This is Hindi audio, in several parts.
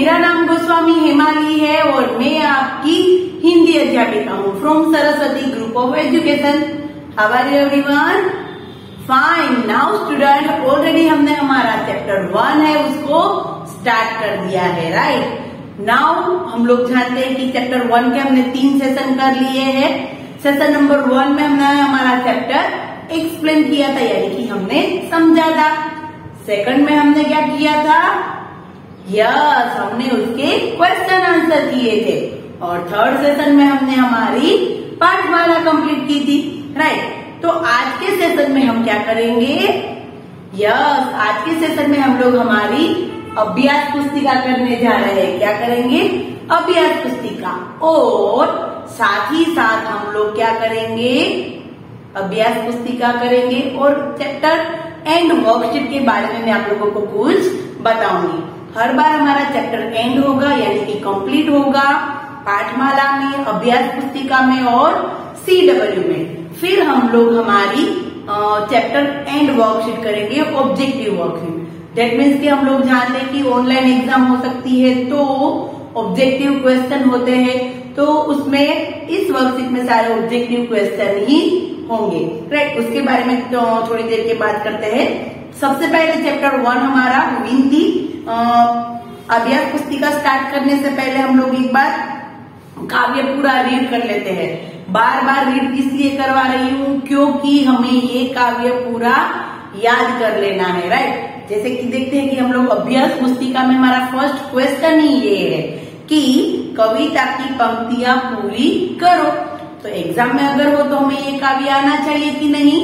मेरा नाम गोस्वामी हेमाली है और मैं आपकी हिंदी अध्यापिका हूँ from Saraswati group of education. How are you everyone? Fine. Now student, already हमने हमारा चैप्टर 1 है उसको स्टार्ट कर दिया है, राइट। नाउ हम लोग जानते हैं कि चैप्टर 1 के हमने 3 सेशन कर लिए हैं। सेशन नंबर 1 में हमने हमारा चैप्टर एक्सप्लेन किया था, यानी कि हमने समझा था। सेकंड में हमने क्या किया था? यस, हमने उसके क्वेश्चन आंसर किए थे। और थर्ड सेशन में हमने हमारी पाठमाला कंप्लीट की थी, राइट। तो आज के सेशन में हम क्या करेंगे? यस, आज के सेशन में हम लोग हमारी अभ्यास पुस्तिका करने जा रहे हैं। क्या करेंगे? अभ्यास पुस्तिका। और साथ ही साथ हम लोग क्या करेंगे? अभ्यास पुस्तिका करेंगे और चैप्टर एंड वर्कशीट के बारे में मैं आप लोगों को कुछ बताऊंगी। हर बार हमारा चैप्टर एंड होगा, यानी कि कंप्लीट होगा पाठमाला में, अभ्यास पुस्तिका में और CW में। फिर हम लोग हमारी चैप्टर एंड वर्कशीट करेंगे, ऑब्जेक्टिव वर्कशीट। दैट मीन्स कि हम लोग जानते हैं कि ऑनलाइन एग्जाम हो सकती है तो ऑब्जेक्टिव क्वेश्चन होते हैं, तो उसमें इस वर्कशीट में सारे ऑब्जेक्टिव क्वेश्चन ही होंगे, राइट। उसके बारे में तो थोड़ी देर के बाद करते हैं। सबसे पहले चैप्टर 1 हमारा हिंदी अभ्यास पुस्तिका स्टार्ट करने से पहले हम लोग एक बार काव्य पूरा रीड कर लेते हैं। बार बार रीड इसलिए करवा रही हूँ क्योंकि हमें ये काव्य पूरा याद कर लेना है, राइट। जैसे कि देखते हैं कि हम लोग अभ्यास पुस्तिका में हमारा फर्स्ट क्वेश्चन ही ये है कि कविता की पंक्तियां पूरी करो। तो एग्जाम में अगर हो तो हमें ये काव्य आना चाहिए कि नहीं?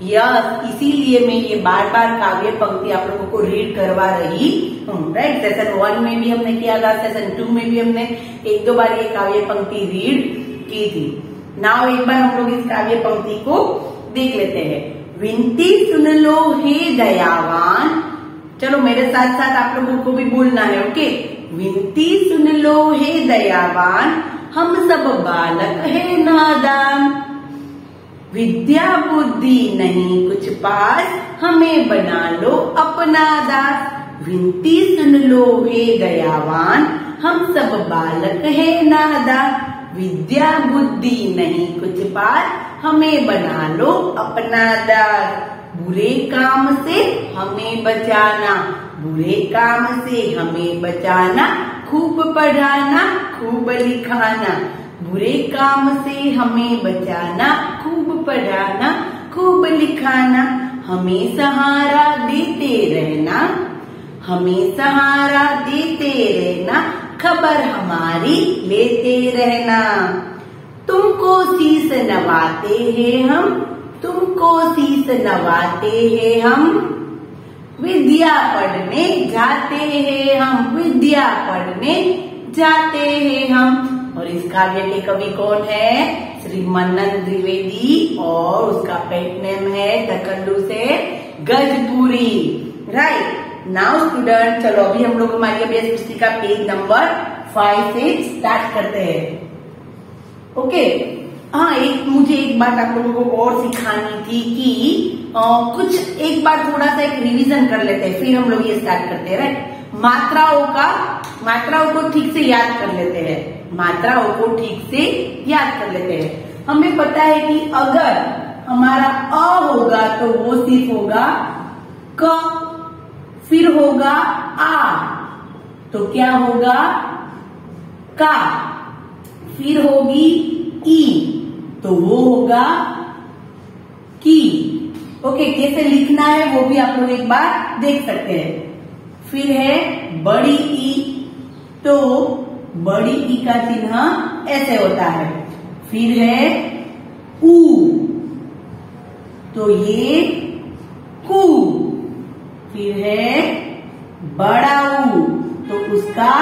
यस, इसीलिए मैं ये बार बार काव्य पंक्ति आप लोगों को रीड करवा रही हूँ, राइट। सेशन 1 में भी हमने किया था, सेशन 2 में भी हमने 1-2 बार ये काव्य पंक्ति रीड की थी। नाउ एक बार हम लोग इस काव्य पंक्ति को देख लेते हैं। विनती सुन लो हे दयावान। चलो मेरे साथ साथ आप लोगों को भी बोलना है, ओके। विनती सुन लो हे दयावान, हम सब बालक है नादान। विद्या बुद्धि नहीं कुछ पास, हमें बना लो अपना दास। विनती सुन लो हे दयावान, हम सब बालक है नादान। विद्या बुद्धि नहीं कुछ पास, हमें बना लो अपना दास। बुरे काम से हमें बचाना, बुरे काम से हमें बचाना। खूब पढ़ाना, खूब लिखाना। बुरे काम से हमें बचाना, खूब पढ़ाना, खूब लिखाना। हमें सहारा देते रहना, हमें सहारा देते रहना। खबर हमारी लेते रहना। तुमको शीस नवाते हैं हम, तुमको शीस नवाते हैं हम। विद्या पढ़ने जाते हैं हम, विद्या पढ़ने जाते हैं हम। और इस काव्य के कवि कौन है? श्री मन्नन द्विवेदी, और उसका पेट नेम है तकल्लु से गजपुरी, राइट। नाउ स्टूडेंट, चलो अभी हम लोग हमारी अभ्यास पुस्तिका पेज नंबर 5 से स्टार्ट करते हैं, ओके। हाँ, मुझे एक बात आप लोगों को और सिखानी थी कि कुछ एक बार थोड़ा सा एक रिवीजन कर लेते हैं, फिर हम लोग ये स्टार्ट करते हैं, राइट। मात्राओं को ठीक से याद कर लेते हैं, मात्राओं को ठीक से याद कर लेते हैं। हमें पता है कि अगर हमारा अ होगा तो वो सिर्फ होगा क, फिर होगा आ तो क्या होगा? का। फिर होगी ई तो वो होगा की, ओके। कैसे लिखना है वो भी आप लोग एक बार देख सकते हैं। फिर है बड़ी ई, तो बड़ी ई का चिन्ह ऐसे होता है। फिर है ऊ, तो ये कू। फिर है बड़ा ऊ, तो उसका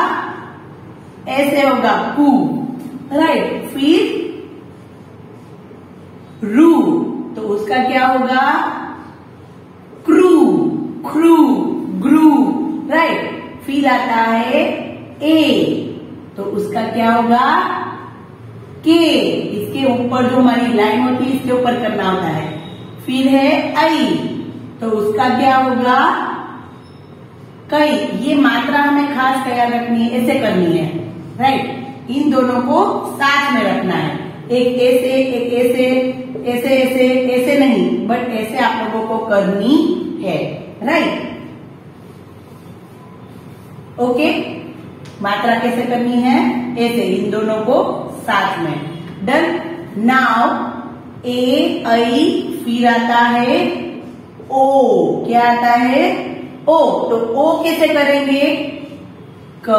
ऐसे होगा कू, राइट। फिर रू, तो उसका क्या होगा? क्रू, क्रू, ग्रू, राइट। फिर आता है ए, तो उसका क्या होगा? के। इसके ऊपर जो हमारी लाइन होती है इसके ऊपर करना होता है। फिर है आई, तो उसका क्या होगा? कई, ये मात्रा हमें खास ख्याल रखनी है, ऐसे करनी है, राइट। इन दोनों को साथ में रखना है, एक ऐसे एक ऐसे, ऐसे ऐसे ऐसे नहीं, बट ऐसे आप लोगों को करनी है, राइट। ओके, मात्रा कैसे करनी है, ऐसे, इन दोनों को साथ में। डन। नाउ ए आई, फिर आता है ओ, क्या आता है, ओ। तो ओ कैसे करेंगे, क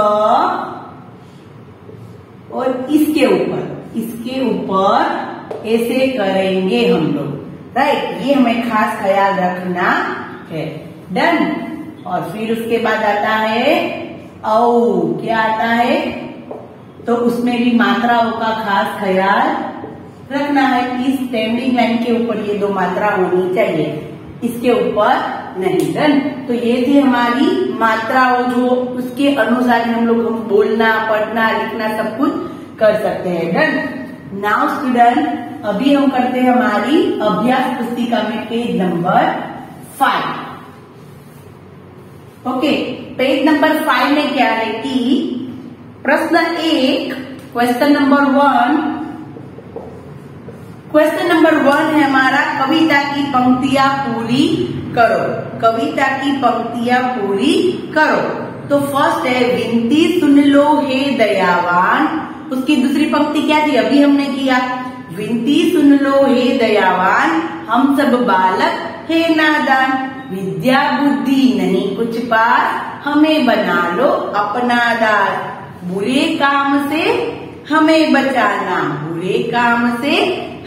और इसके ऊपर ऐसे करेंगे हम लोग, राइट। ये हमें खास ख्याल रखना है। डन। और फिर उसके बाद आता है औ, क्या आता है, तो उसमें भी मात्राओं का खास ख्याल रखना है। इस स्टैंडिंग लाइन के ऊपर ये दो मात्रा होनी चाहिए, इसके ऊपर नहीं। डन। तो ये थी हमारी मात्राओं, जो उसके अनुसार हम लोग बोलना, पढ़ना, लिखना सब कुछ कर सकते हैं। डन। नाउ स्टूडेंट, अभी हम करते हैं हमारी अभ्यास पुस्तिका में page number 5। Okay, page number 5 में क्या है कि प्रश्न 1, क्वेश्चन नंबर 1, क्वेश्चन नंबर 1 है हमारा, कविता की पंक्तियां पूरी करो, कविता की पंक्तियां पूरी करो। तो फर्स्ट है, विनती सुन लो हे दयावान। उसकी दूसरी पंक्ति क्या थी, अभी हमने किया, विनती सुन लो हे दयावान, हम सब बालक हे नादान, विद्या बुद्धि नहीं कुछ पास, हमें बना लो अपना दास, बुरे काम से हमें बचाना, बुरे काम से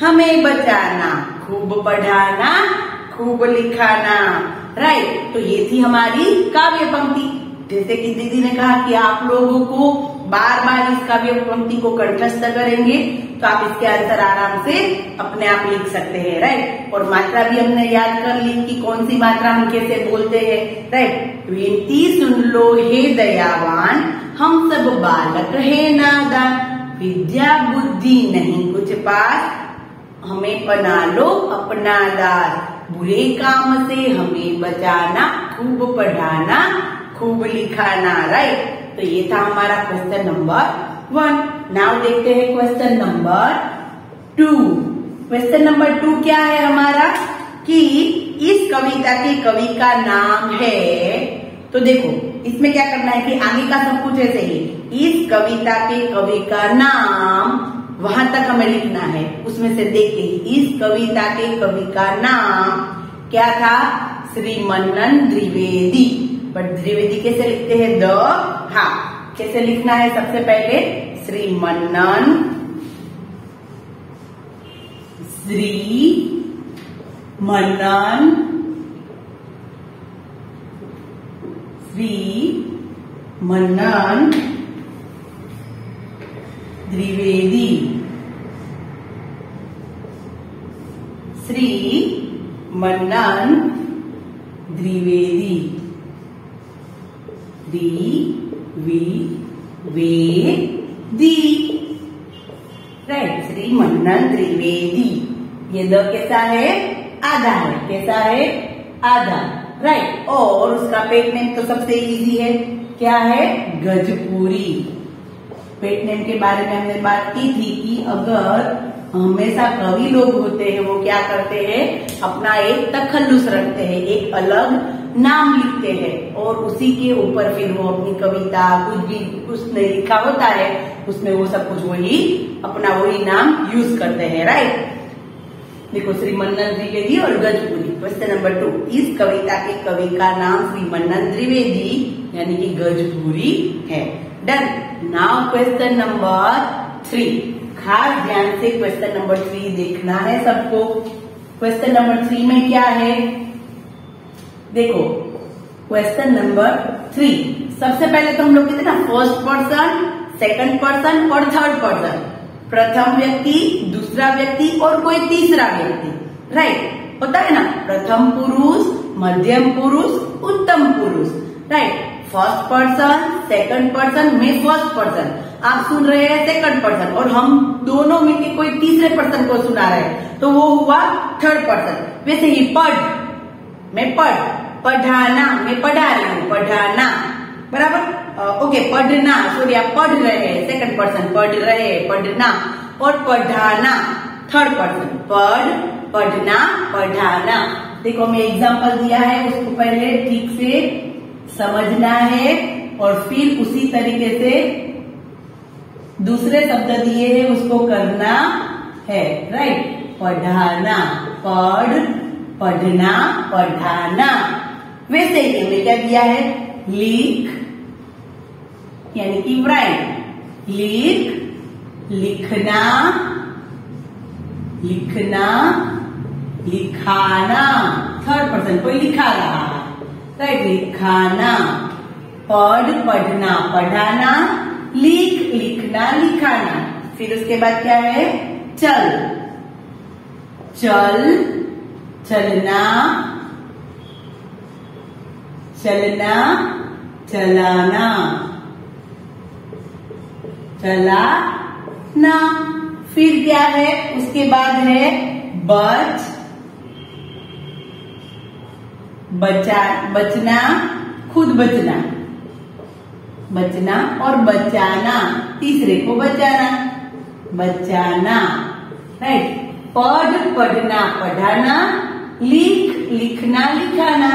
हमें बचाना, खूब पढ़ाना, खूब लिखाना, राइट। तो ये थी हमारी काव्य पंक्ति। जैसे कि दीदी ने कहा कि आप लोगों को बार बार इस काव्य पंक्ति को कंठस्थ करेंगे तो आप इसके आंसर आराम से अपने आप लिख सकते हैं, राइट। और मात्रा भी हमने याद कर ली कि कौन सी मात्रा हम कैसे बोलते हैं, राइट। विनती सुन लो हे दयावान, हम सब बालक हे नादान, विद्या बुद्धि नहीं कुछ पास, हमें बना लो अपना दास, बुरे काम से हमें बचाना, खूब पढ़ाना, खूब लिखाना, राइट। तो ये था हमारा क्वेश्चन नंबर 1। नाउ देखते हैं क्वेश्चन नंबर 2। क्वेश्चन नंबर 2 क्या है हमारा कि इस कविता के कवि का नाम है। तो देखो इसमें क्या करना है कि आगे का सब कुछ ऐसे ही, इस कविता के कवि का नाम वहां तक हमें लिखना है, उसमें से देख के इस कविता के कवि का नाम क्या था, श्री मनन द्विवेदी। बट द्विवेदी कैसे लिखते हैं, द, हाँ, कैसे लिखना है, सबसे पहले श्री मनन, श्री मनन, श्री मनन द्विवेदी, श्री मनन द्विवेदी, राइट, श्री मनन द्विवेदी। ये द कैसा है, आधा है, कैसा है, आधा, राइट। और उसका पेट नेम तो सबसे इजी है, क्या है, गजपुरी। पेट नेम के बारे में हमने बात की थी कि अगर हमेशा कवि लोग होते हैं वो क्या करते हैं, अपना एक तखल्लुस रखते हैं, एक अलग नाम लिखते हैं और उसी के ऊपर फिर वो अपनी कविता कुछ भी उसने लिखा होता है उसमें वो सब कुछ वही अपना वही नाम यूज करते हैं, राइट। देखो श्री मनन द्विवेदी और गजपुरी। क्वेश्चन नंबर 2, इस कविता के कवि का नाम श्री मनन द्विवेदी यानी कि गजपुरी है। डन। नाउ क्वेश्चन नंबर 3, खास ध्यान से क्वेश्चन नंबर 3 देखना है सबको। क्वेश्चन नंबर 3 में क्या है, देखो क्वेश्चन नंबर 3 सबसे पहले तो हम लोग कहते हैं ना फर्स्ट पर्सन, सेकंड पर्सन और थर्ड पर्सन, प्रथम व्यक्ति, दूसरा व्यक्ति और कोई तीसरा व्यक्ति, राइट। होता है ना, प्रथम पुरुष, मध्यम पुरुष, उत्तम पुरुष, right. First person, second person, मैं फर्स्ट पर्सन, आप सुन रहे हैं सेकंड पर्सन और हम दोनों मिलकर कोई तीसरे पर्सन को सुना रहे हैं तो वो हुआ थर्ड पर्सन। वैसे ही पढ़, मैं पढ़, पढ़ाना, मैं पढ़ा रही हूँ, पढ़ाना, बराबर। ओके, पढ़ना, सॉरी, आप पढ़ रहे हैं, सेकंड पर्सन, पढ़ रहे, पढ़ना, और पढ़ाना थर्ड पर्सन, पढ़ना, पढ़ाना। देखो मैं एग्जांपल दिया है, उसको पहले ठीक से समझना है और फिर उसी तरीके से दूसरे शब्द दिए हैं उसको करना है, राइट। पढ़ाना, पढ़ना, पढ़ाना। वैसे ही हमने क्या दिया है, लिख यानी कि राइट, लिखना, लिखाना, थर्ड पर्सन कोई लिखा रहा है, राइट, लिखाना। पढ़ना, पढ़ाना, लिखना, लिखाना। फिर उसके बाद क्या है, चलना, चलाना, फिर क्या है, उसके बाद है बचना, खुद बचना और बचाना, तीसरे को बचाना, राइट। पढ़ना, पढ़ाना, लिखना, लिखाना,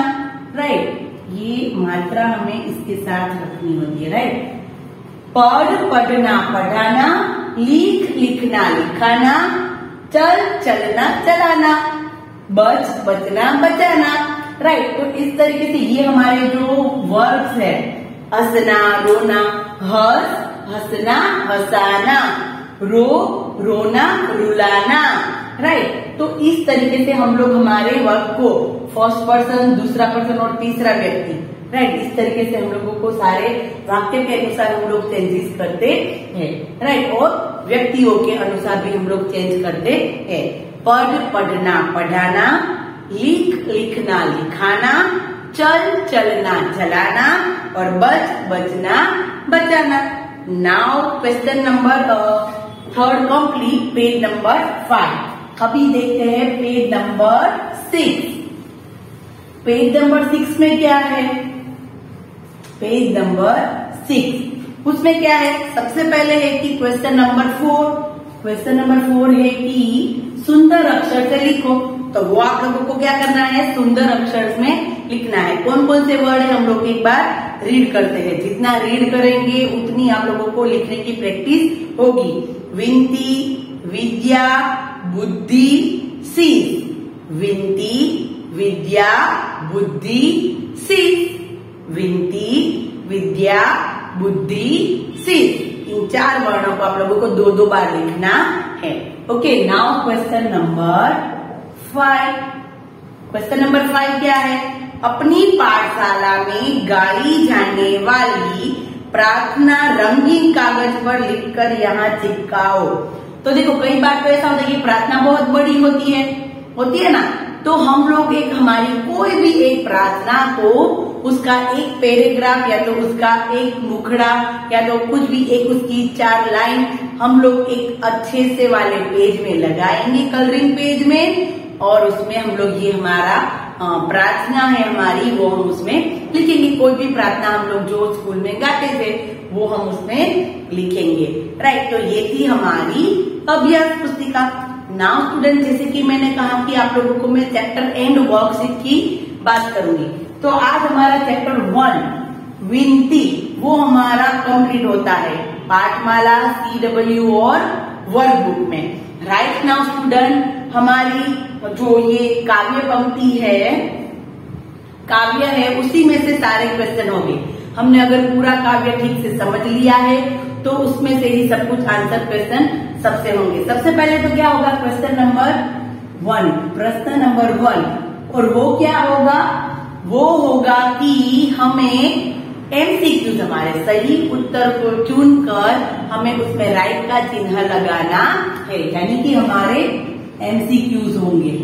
राइट। ये मात्रा हमें इसके साथ रखनी होती है, राइट। पढ़ना, पढ़ाना, लिखना, लिखाना, चलना, चलाना, बचना, बचाना, राइट। तो इस तरीके से ये हमारे जो वर्ब्स है, हंसना, रोना, हंसना, हंसाना, रोना, रुलाना, राइट। तो इस तरीके से हम लोग हमारे वर्ब को फर्स्ट पर्सन, दूसरा पर्सन और तीसरा व्यक्ति, राइट, इस तरीके से हम लोगों को सारे वाक्य के अनुसार हम लोग चेंजेस करते हैं, राइट। और व्यक्तियों के अनुसार भी हम लोग चेंज करते हैं। पढ़ना, पढ़ाना, लिखना, लिखाना, चलना, चलाना और बचना, बचाना। Now question number third complete, page number 5। अभी देखते हैं पेज नंबर 6। पेज नंबर 6 में क्या है, पेज नंबर 6 उसमें क्या है, सबसे पहले है कि क्वेश्चन नंबर 4। क्वेश्चन नंबर 4 है कि सुंदर अक्षर से लिखो। तो वो आप लोगों को क्या करना है, सुंदर अक्षर में लिखना है। कौन कौन से वर्ड है हम लोग एक बार रीड करते हैं। जितना रीड करेंगे उतनी आप लोगों को लिखने की प्रैक्टिस होगी। विनती, विद्या, बुद्धि, शीश। विनती, विद्या, बुद्धि, शीश। विनती, विद्या, बुद्धि, शीश। इन 4 वर्णों को आप लोगों को 2-2 बार लिखना है। Okay, now question number 5। Question number 5 क्या है, अपनी पाठशाला में गाई जाने वाली प्रार्थना रंगीन कागज पर लिखकर यहाँ चिपकाओ। तो देखो कई बार तो ऐसा होता है कि प्रार्थना बहुत बड़ी होती है ना, तो हम लोग एक हमारी कोई भी एक प्रार्थना को उसका एक पैराग्राफ या तो उसका एक मुखड़ा या तो कुछ भी एक उसकी 4 लाइन हम लोग एक अच्छे से वाले पेज में लगाएंगे, कलरिंग पेज में, और उसमें हम लोग ये हमारा प्रार्थना है हमारी वो हम उसमें लिखेंगे। कोई भी प्रार्थना हम लोग जो स्कूल में गाते थे वो हम उसमें लिखेंगे, राइट। तो ये थी हमारी अभ्यास पुस्तिका। नाउ स्टूडेंट, जैसे कि मैंने कहा कि आप लोगों को मैं चैप्टर एंड वर्कशीट की बात करूंगी, तो आज हमारा चैप्टर 1 विनती वो हमारा कंप्लीट होता है पाठमाला CW और वर्कबुक में। राइट नाउ स्टूडेंट, हमारी जो ये काव्य पंक्ति है, काव्य है, उसी में से सारे क्वेश्चन होंगे। हमने अगर पूरा काव्य ठीक से समझ लिया है तो उसमें से ही सब कुछ आंसर क्वेश्चन सबसे होंगे। सबसे पहले तो क्या होगा, क्वेश्चन नंबर 1, प्रश्न नंबर 1, और वो क्या होगा, वो होगा कि हमें MCQ हमारे सही उत्तर को चुनकर हमें उसमें राइट का चिन्ह लगाना है, यानी कि हमारे MCQs होंगे,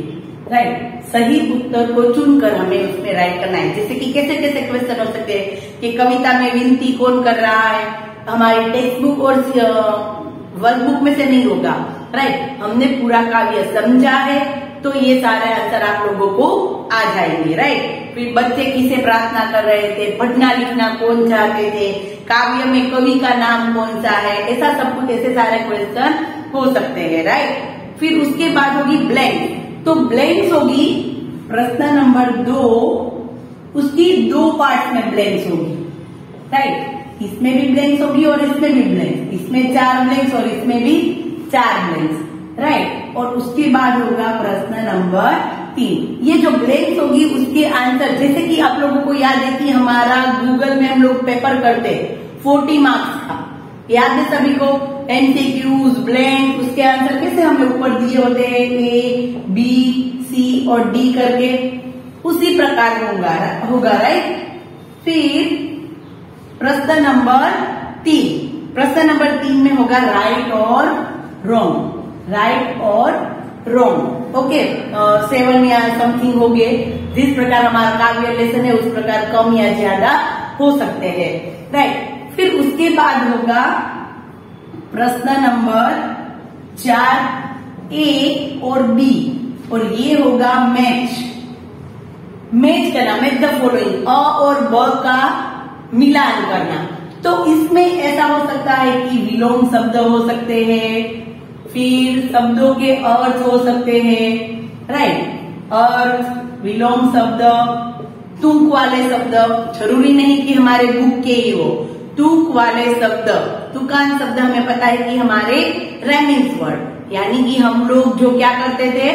राइट। सही उत्तर को चुनकर हमें उसमें राइट करना है। जैसे कि कैसे कैसे क्वेश्चन हो सकते हैं कि कविता में विनती कौन कर रहा है, हमारी टेक्स्ट बुक और वर्कबुक में से नहीं होगा, राइट। हमने पूरा काव्य समझा है तो ये सारे आंसर आप लोगों को आ जाएंगे, राइट। फिर बच्चे किसे प्रार्थना कर रहे थे, पढ़ना लिखना कौन चाहते थे, काव्य में कवि का नाम कौन सा है, ऐसा सब कुछ, ऐसे सारे क्वेश्चन हो सकते हैं, राइट। फिर उसके बाद होगी ब्लैंक। तो ब्लैंक्स होगी प्रश्न नंबर 2, उसकी 2 पार्ट में ब्लैंक्स होगी, राइट। इसमें भी ब्लैंक्स होगी और इसमें भी ब्लैंक्स, इसमें 4 ब्लैंक्स और इसमें भी 4 ब्लैंक्स, राइट। और उसके बाद होगा प्रश्न नंबर 3। ये जो ब्लैंक्स होगी उसके आंसर, जैसे कि आप लोगों को याद है कि हमारा गूगल में हम लोग पेपर करते 40 मार्क्स का, याद है सभी को, एमसीक्यूज, ब्लैंक, उसके आंसर कैसे हमने ऊपर दिए होते हैं, ए, बी, सी और डी करके, उसी प्रकार होगा, राइट। फिर प्रश्न नंबर 3, प्रश्न नंबर 3 में होगा राइट और रॉन्ग, राइट और रॉन्ग, ओके। 7 या समथिंग हो गए, जिस प्रकार हमारा काव्य लेसन है उस प्रकार कम या ज्यादा हो सकते हैं, राइट। फिर उसके बाद होगा प्रश्न नंबर 4 ए और बी, और ये होगा मैच करना, मैच द फॉलोइंग, अ और ब का मिलान करना। तो इसमें ऐसा हो सकता है कि विलोम शब्द हो सकते हैं, फिर शब्दों के अर्थ हो सकते हैं, राइट। अर्थ, विलोम शब्द, तुक वाले शब्द, जरूरी नहीं कि हमारे बुक के ही हो, तुक वाले शब्द, तुकान शब्द हमें पता है कि हमारे रैमिंग्स वर्ड, यानी कि हम लोग जो क्या करते थे,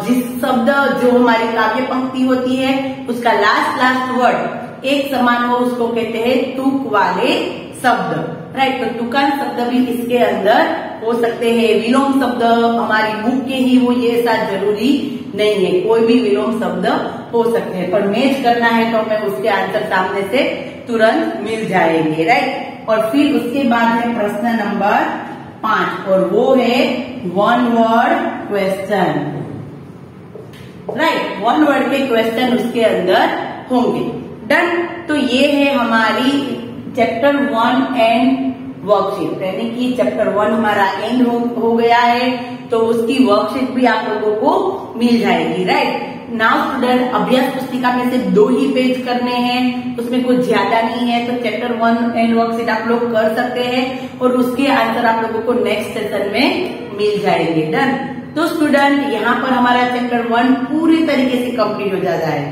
जिस शब्द जो हमारी काव्य पंक्ति होती है उसका लास्ट वर्ड एक समान हो उसको कहते हैं तुक वाले शब्द, राइट। तो तुकान शब्द भी इसके अंदर हो सकते हैं। विलोम शब्द हमारी बुक के ही हो ये ऐसा जरूरी नहीं है, कोई भी विलोम शब्द हो सकते हैं, पर मैच करना है तो हमें उसके आंसर सामने से तुरंत मिल जाएंगे, राइट। और फिर उसके बाद है प्रश्न नंबर 5 और वो है 1 वर्ड क्वेश्चन, राइट। 1 वर्ड के क्वेश्चन उसके अंदर होंगे, डन। तो ये है हमारी चैप्टर 1 एंड वर्कशीट, यानी कि चैप्टर 1 हमारा एंड हो गया है, तो उसकी वर्कशीट भी आप लोगों को मिल जाएगी, राइट। नाउ स्टूडेंट, अभ्यास पुस्तिका में से 2 ही पेज करने हैं, उसमें कुछ ज्यादा नहीं है, तो चैप्टर 1 एंड वर्कशीट आप लोग कर सकते हैं और उसके आंसर आप लोगों को नेक्स्ट सेशन में मिल जाएंगे, डन। तो स्टूडेंट, यहाँ पर हमारा चैप्टर 1 पूरी तरीके से कंप्लीट हो जाता है,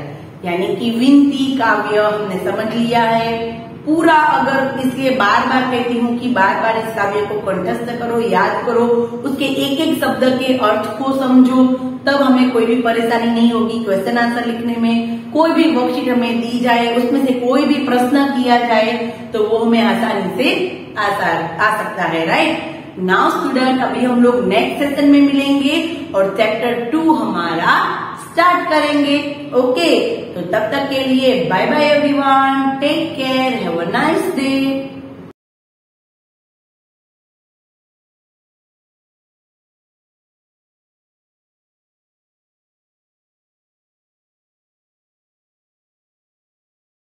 यानी कि विनती काव्य हमने समझ लिया है पूरा। अगर इसलिए बार बार कहती हूँ कि बार बार इस काव्य को कंठस्थ करो, याद करो, उसके एक एक शब्द के अर्थ को समझो, तब हमें कोई भी परेशानी नहीं होगी क्वेश्चन आंसर लिखने में। कोई भी वर्कशीट हमें दी जाए, उसमें से कोई भी प्रश्न किया जाए तो वो हमें आसानी से आ सकता है, राइट। नाउ स्टूडेंट, अभी हम लोग नेक्स्ट सेशन में मिलेंगे और चैप्टर 2 हमारा स्टार्ट करेंगे, ओके। तो तब तक के लिए bye bye everyone, take care, have a nice day.